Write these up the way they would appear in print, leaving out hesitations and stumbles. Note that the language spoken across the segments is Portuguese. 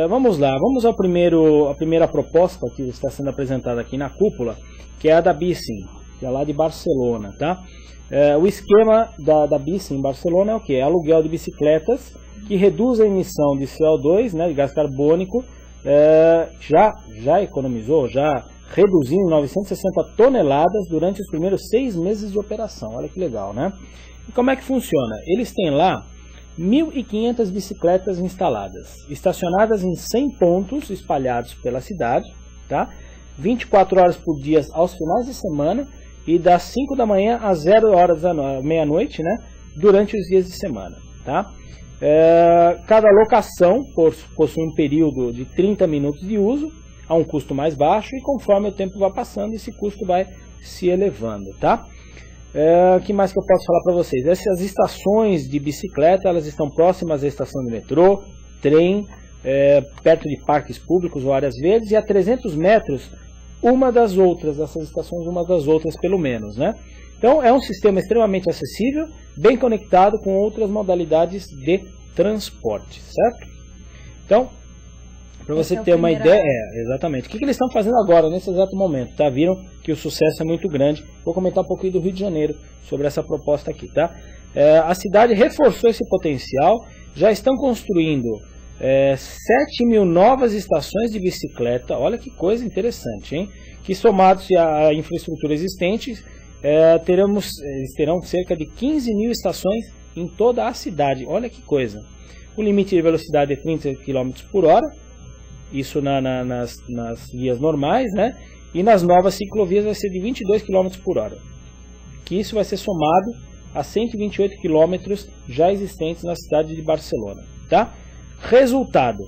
Vamos lá, vamos à primeira proposta que está sendo apresentada aqui na cúpula, que é a da Bicing, que é lá de Barcelona, tá? O esquema da Bicing em Barcelona é o que? É aluguel de bicicletas que reduz a emissão de CO2, né, de gás carbônico, já economizou, já reduzindo 960 toneladas durante os primeiros 6 meses de operação. Olha que legal, né? E como é que funciona? Eles têm lá 1.500 bicicletas instaladas, estacionadas em 100 pontos espalhados pela cidade, tá? 24 horas por dia aos finais de semana e das 5 da manhã às 0 horas da meia-noite, né? Durante os dias de semana, tá? Cada locação possui um período de 30 minutos de uso, a um custo mais baixo, e conforme o tempo vai passando, esse custo vai se elevando, tá? O que mais que eu posso falar para vocês? Essas estações de bicicleta, elas estão próximas à estação de metrô, trem, perto de parques públicos ou áreas verdes, e a 300 metros uma das outras, essas estações uma das outras pelo menos, né? Então é um sistema extremamente acessível, bem conectado com outras modalidades de transporte, certo? Então, para você ter uma ideia, exatamente, o que eles estão fazendo agora, nesse exato momento, tá? Viram que o sucesso é muito grande. Vou comentar um pouquinho do Rio de Janeiro sobre essa proposta aqui, tá? A cidade reforçou esse potencial, já estão construindo 7.000 novas estações de bicicleta, olha que coisa interessante, hein? Que somados à infraestrutura existente, eles terão cerca de 15.000 estações em toda a cidade, olha que coisa. O limite de velocidade é 30 km por hora, isso nas vias normais, né? E nas novas ciclovias vai ser de 22 km por hora. Que isso vai ser somado a 128 km já existentes na cidade de Barcelona, tá? Resultado: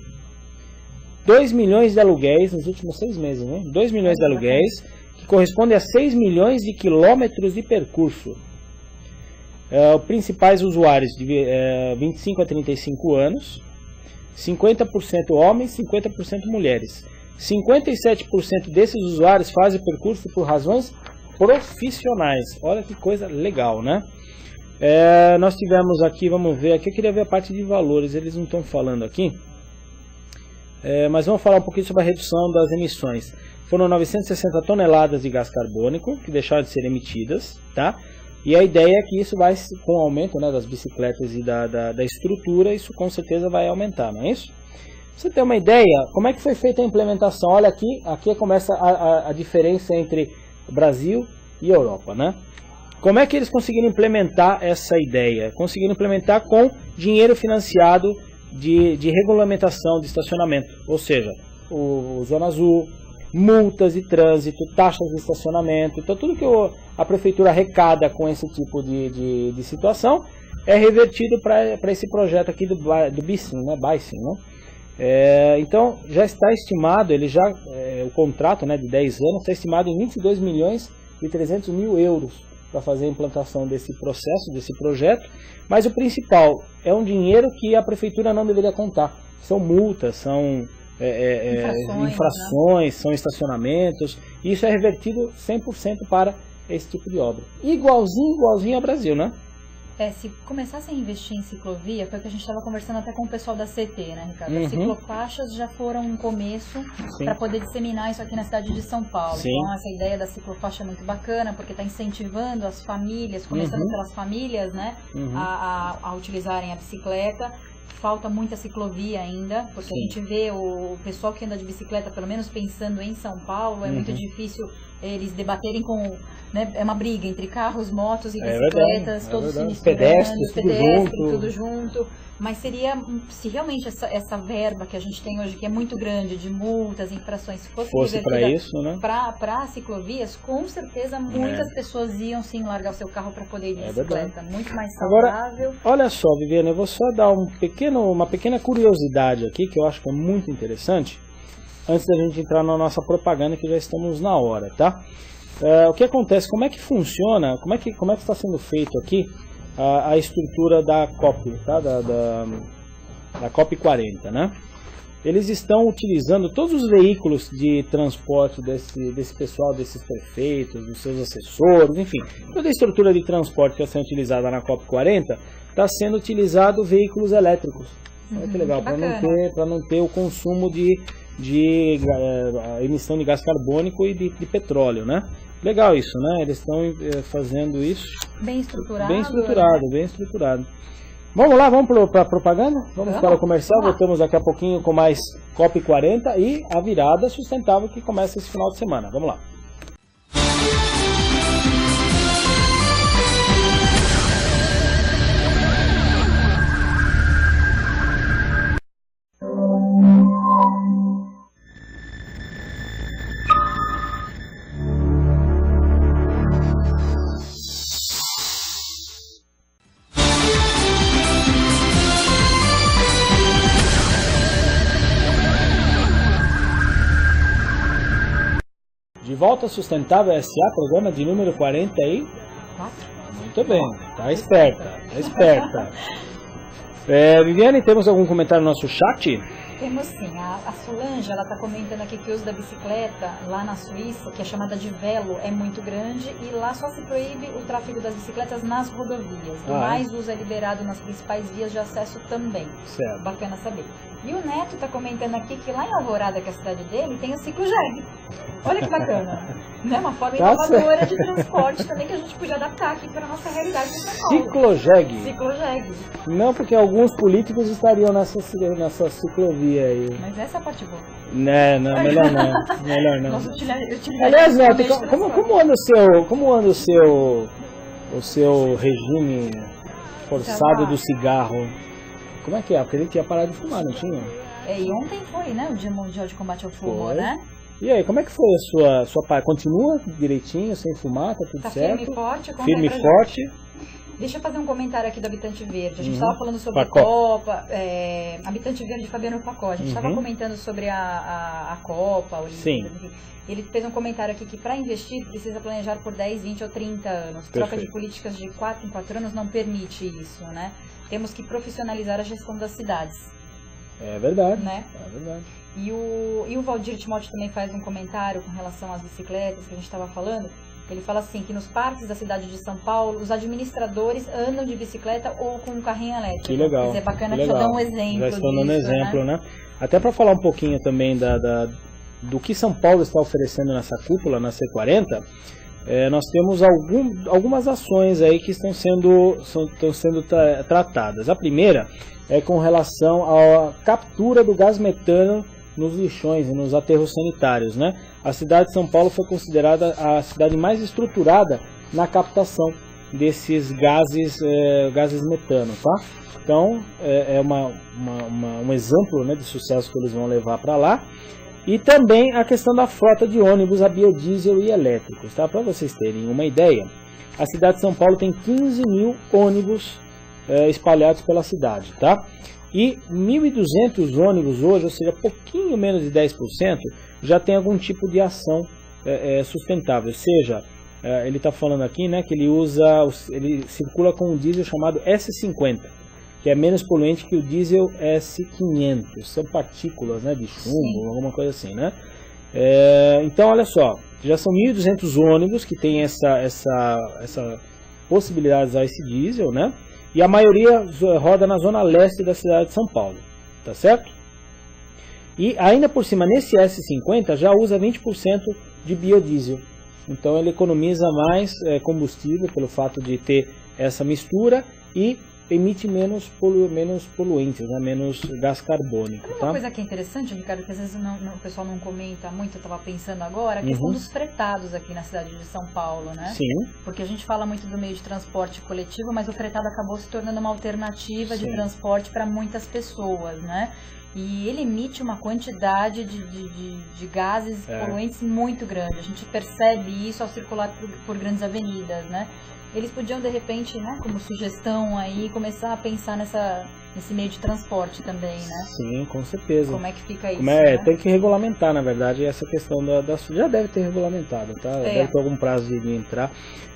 2 milhões de aluguéis nos últimos 6 meses, né? 2 milhões de aluguéis, que corresponde a 6 milhões de quilômetros de percurso. Principais usuários de 25 a 35 anos, 50% homens, 50% mulheres. 57% desses usuários fazem o percurso por razões profissionais. Olha que coisa legal, né? Nós tivemos aqui, vamos ver aqui, eu queria ver a parte de valores, eles não estão falando aqui, mas vamos falar um pouquinho sobre a redução das emissões. Foram 960 toneladas de gás carbônico que deixaram de ser emitidas, tá? E a ideia é que isso vai, com o aumento, né, das bicicletas e da estrutura, isso com certeza vai aumentar, não é isso? Pra você ter uma ideia, como é que foi feita a implementação? Olha aqui começa a diferença entre Brasil e Europa, né? Como é que eles conseguiram implementar essa ideia? Conseguiram implementar com dinheiro financiado de regulamentação de estacionamento, ou seja, o Zona Azul, multas de trânsito, taxas de estacionamento. Então tudo que a prefeitura arrecada com esse tipo de situação é revertido para esse projeto aqui do Bicing, né? Então já está estimado, o contrato, né, de 10 anos está estimado em 22 milhões e 300 mil euros para fazer a implantação desse processo, desse projeto. Mas o principal é um dinheiro que a prefeitura não deveria contar. São multas, são infrações, né? São estacionamentos. E isso é revertido 100% para esse tipo de obra. Igualzinho ao Brasil, né? Se começasse a investir em ciclovia, foi o que a gente estava conversando até com o pessoal da CT, né, Ricardo? As ciclofaixas já foram um começo para poder disseminar isso aqui na cidade de São Paulo. Sim. Então, essa ideia da ciclofaixa é muito bacana, porque está incentivando as famílias, começando pelas famílias, né, a utilizarem a bicicleta. Falta muita ciclovia ainda, porque a gente vê o pessoal que anda de bicicleta, pelo menos pensando em São Paulo, é muito difícil eles debaterem com, né, é uma briga entre carros, motos e bicicletas, todos se misturando, pedestres, tudo junto. Mas seria, se realmente essa verba que a gente tem hoje, que é muito grande, de multas, infrações, fosse para isso, né? Para ciclovias, com certeza muitas pessoas iam sim largar o seu carro para poder ir de bicicleta. Muito mais saudável. Agora, olha só, Viviane, eu vou só dar uma pequena curiosidade aqui, que eu acho que é muito interessante, antes da gente entrar na nossa propaganda, que já estamos na hora, tá? O que acontece, como é que funciona, como é que está sendo feito aqui a estrutura da COP, tá? da COP 40, né? Eles estão utilizando todos os veículos de transporte desse pessoal, desses prefeitos, dos seus assessores, enfim, toda a estrutura de transporte que está sendo utilizada na COP 40 está sendo utilizado veículos elétricos. Olha que legal, para não ter o consumo de emissão de gás carbônico e de petróleo, né? Legal isso, né? Eles estão fazendo isso bem estruturado. Bem estruturado. Vamos lá, vamos para a propaganda? Vamos para o comercial, voltamos daqui a pouquinho com mais COP40 e a virada sustentável que começa esse final de semana. Vamos lá. De volta Sustentável SA, programa de número 44. Muito bem, tá esperta. Viviane, temos algum comentário no nosso chat? Temos sim, a Solange, ela está comentando aqui que o uso da bicicleta lá na Suíça, que é chamada de velo, é muito grande e lá só se proíbe o tráfego das bicicletas nas rodovias. O mais uso é liberado nas principais vias de acesso também. Certo. Bacana saber. E o Neto está comentando aqui que lá em Alvorada, que é a cidade dele, tem o ciclo-jegue. Olha que bacana. Né? Uma forma inovadora de transporte também que a gente podia adaptar aqui para a nossa realidade de São Paulo. Ciclo-jegue. Não, porque alguns políticos estariam nessa ciclovia aí. Mas essa é a parte boa. Não, melhor não. Nossa, Aliás, Neto, como anda o seu regime forçado do cigarro? Como é que é? Porque ele tinha parado de fumar, não tinha? E ontem foi, né? O Dia Mundial de Combate ao Fumo, né? E aí, como é que foi a sua parte? Continua direitinho, sem fumar, tá tudo certo? Firme e forte. Firme e forte. Deixa eu fazer um comentário aqui do Habitante Verde. A gente estava falando sobre a Copa, Habitante Verde Fabiano Pacó. A gente estava comentando sobre a Copa, o Sim. Ele fez um comentário aqui que para investir precisa planejar por 10, 20 ou 30 anos. Troca de políticas de 4 em 4 anos não permite isso, né? Temos que profissionalizar a gestão das cidades. É verdade. Né? É verdade. E o Valdir Timóteo também faz um comentário com relação às bicicletas que a gente estava falando. Ele fala assim, que nos parques da cidade de São Paulo, os administradores andam de bicicleta ou com um carrinho elétrico. Que legal. Mas é bacana que já dá um exemplo já estão dando disso, exemplo, né? Até para falar um pouquinho também do que São Paulo está oferecendo nessa cúpula, na C40, nós temos algumas ações aí que estão sendo tratadas. A primeira é com relação à captura do gás metano nos lixões e nos aterros sanitários, né? A cidade de São Paulo foi considerada a cidade mais estruturada na captação desses gases metano, tá? Então, é um exemplo, né, de sucesso que eles vão levar para lá. E também a questão da frota de ônibus a biodiesel e elétricos, tá? Para vocês terem uma ideia, a cidade de São Paulo tem 15 mil ônibus espalhados pela cidade, tá? E 1.200 ônibus hoje, ou seja, pouquinho menos de 10%, já tem algum tipo de ação sustentável. Ou seja, ele está falando aqui, né, que ele circula com um diesel chamado S50, que é menos poluente que o diesel S500. São partículas, né, de chumbo, alguma coisa assim, né? Então, olha só, já são 1.200 ônibus que tem essa possibilidade de usar esse diesel, né? E a maioria roda na zona leste da cidade de São Paulo, tá certo? E ainda por cima, nesse S50 já usa 20% de biodiesel. Então ele economiza mais combustível pelo fato de ter essa mistura e emite menos poluentes, né? Menos gás carbônico. Uma coisa que é interessante, Ricardo, que às vezes o pessoal não comenta muito, eu estava pensando agora, a questão dos fretados aqui na cidade de São Paulo, né? Sim. Porque a gente fala muito do meio de transporte coletivo, mas o fretado acabou se tornando uma alternativa de transporte para muitas pessoas, né? E ele emite uma quantidade de gases poluentes muito grande. A gente percebe isso ao circular por grandes avenidas, né? Eles podiam, de repente, né, como sugestão aí, começar a pensar nesse meio de transporte também, né? Sim, com certeza. Como é que fica isso, né? Tem que regulamentar, na verdade, essa questão já deve ter regulamentado, tá? Deve ter algum prazo de entrar.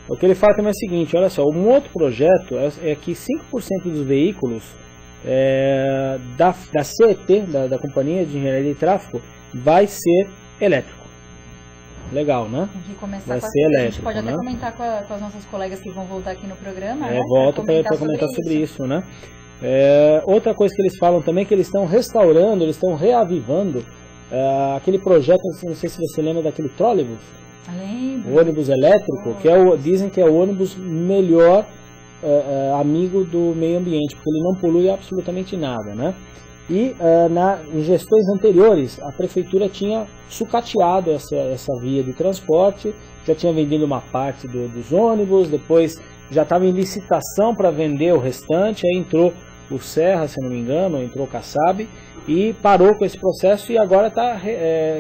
O que ele fala também é o seguinte, olha só, um outro projeto é que 5% dos veículos da CET, da Companhia de Engenharia de Tráfego, vai ser elétrico. Legal, né? Tem que começar vai ser elétrico, a gente pode até comentar com as nossas colegas que vão voltar aqui no programa, né? Volta para comentar sobre isso, né? Outra coisa que eles falam também é que eles estão restaurando, eles estão reavivando aquele projeto, não sei se você lembra daquele trólebus, o ônibus elétrico, que dizem que é o ônibus melhor amigo do meio ambiente, porque ele não polui absolutamente nada, né? E em gestões anteriores, a prefeitura tinha sucateado essa via de transporte, já tinha vendido uma parte dos ônibus, depois já estava em licitação para vender o restante, aí entrou o Serra, se não me engano, entrou o Kassab, e parou com esse processo e agora está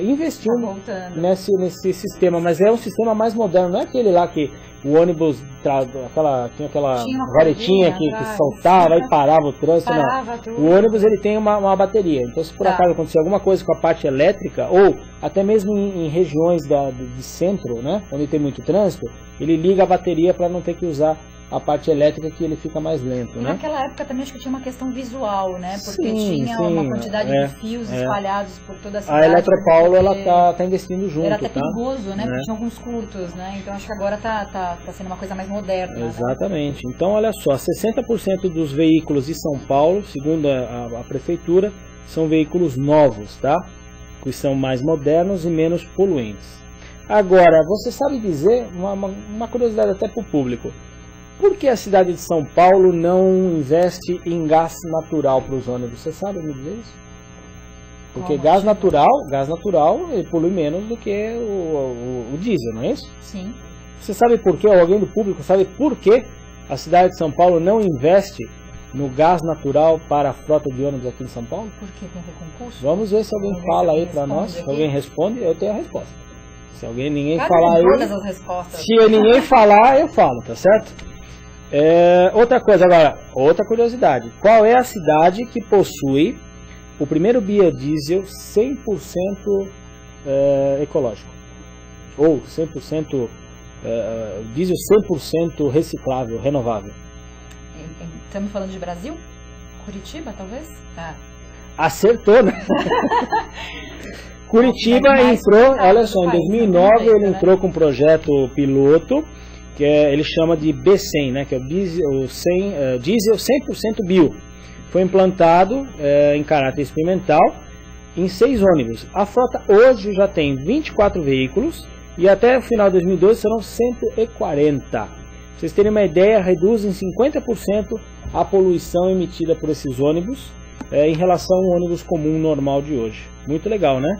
investindo nesse sistema, mas é um sistema mais moderno, não é aquele lá que o ônibus tinha aquela varetinha que soltava e parava o trânsito, não. O ônibus ele tem uma bateria, então se por acaso acontecer alguma coisa com a parte elétrica, ou até mesmo em regiões de centro, né, onde tem muito trânsito, ele liga a bateria para não ter que usar a parte elétrica, que ele fica mais lento, né? Naquela época também acho que tinha uma questão visual, né? Porque tinha uma quantidade de fios espalhados por toda a cidade. A Eletropaulo, ela tá investindo junto, era até perigoso, né? Porque tinha alguns curtos, né? Então acho que agora tá sendo uma coisa mais moderna. Exatamente. Né? Então, olha só, 60% dos veículos de São Paulo, segundo a prefeitura, são veículos novos, tá? Que são mais modernos e menos poluentes. Agora, você sabe dizer, uma curiosidade até para o público, por que a cidade de São Paulo não investe em gás natural para os ônibus? Você sabe me dizer isso? Porque gás natural ele polui menos do que o diesel, não é isso? Sim. Você sabe por quê? Ou alguém do público sabe por que a cidade de São Paulo não investe no gás natural para a frota de ônibus aqui em São Paulo? Por que tem concurso? Vamos ver se alguém fala aí para nós. Se alguém responde, eu tenho a resposta. Se ninguém Cada falar aí, todas as respostas. Se ninguém falar, eu falo, tá certo? Outra coisa agora, outra curiosidade. Qual é a cidade que possui o primeiro biodiesel 100% ecológico? Ou 100% diesel 100% reciclável, renovável? Estamos falando de Brasil? Curitiba, talvez? Acertou, né? Curitiba entrou, olha só, em 2009 ele entrou com um projeto piloto, que ele chama de B100, né, que é o diesel 100% bio. Foi implantado em caráter experimental em 6 ônibus. A frota hoje já tem 24 veículos e até o final de 2012 serão 140. Pra vocês terem uma ideia, reduz em 50% a poluição emitida por esses ônibus em relação ao ônibus comum normal de hoje. Muito legal, né?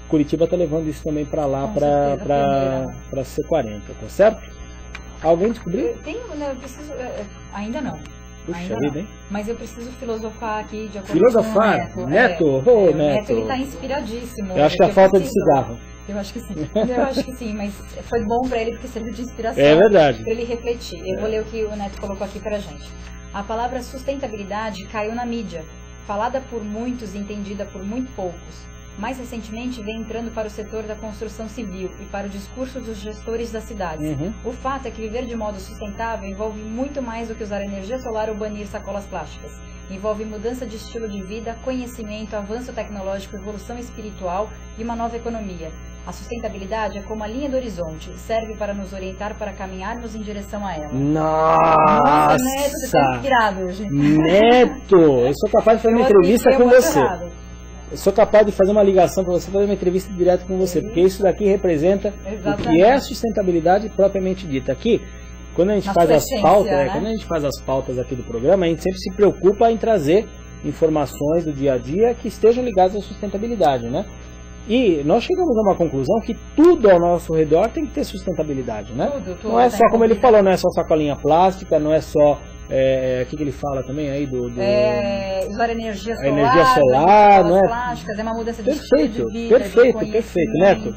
Curitiba está levando isso também para lá, para C40, tá certo? Alguém descobriu? Eu preciso... ainda não. Puxa vida, hein? Mas eu preciso filosofar aqui de acordo filosofar? com o Neto? O Neto, ele tá inspiradíssimo. Eu acho que é a falta de cigarro. Eu acho que sim. Eu acho que sim, mas foi bom para ele porque serviu de inspiração. É verdade. Para ele refletir. Eu vou ler o que o Neto colocou aqui pra gente. A palavra sustentabilidade caiu na mídia, falada por muitos e entendida por muito poucos. Mais recentemente vem entrando para o setor da construção civil e para o discurso dos gestores das cidades. O fato é que viver de modo sustentável envolve muito mais do que usar energia solar ou banir sacolas plásticas. Envolve mudança de estilo de vida, conhecimento, avanço tecnológico, evolução espiritual e uma nova economia. A sustentabilidade é como a linha do horizonte, serve para nos orientar para caminharmos em direção a ela. Nossa, Neto, você está inspirado hoje. Neto, eu sou capaz de fazer uma entrevista com você. Eu sou capaz de fazer uma ligação para você, fazer uma entrevista direto com você, porque isso daqui representa o que é a sustentabilidade propriamente dita. Aqui, quando a gente faz as pautas, quando a gente faz as pautas aqui do programa, a gente sempre se preocupa em trazer informações do dia a dia que estejam ligadas à sustentabilidade, né? E nós chegamos a uma conclusão que tudo ao nosso redor tem que ter sustentabilidade, né? Tudo não é só, como ele falou, não é só sacolinha plástica, não é só... o que ele fala também aí usar energia solar, não é? Plásticas, é uma mudança de estilo de vida, perfeito, Neto.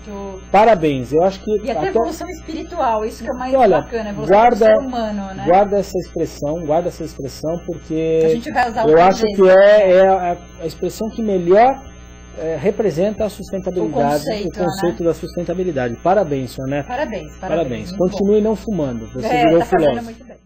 Parabéns, eu acho que... E até evolução espiritual, isso que é o mais bacana, evolução do ser humano, né? Guarda essa expressão, porque a gente vai usar eu acho que é a expressão que melhor representa a sustentabilidade, o conceito da sustentabilidade. Parabéns, senhor Neto. Parabéns. Continue não fumando, você virou filósofo.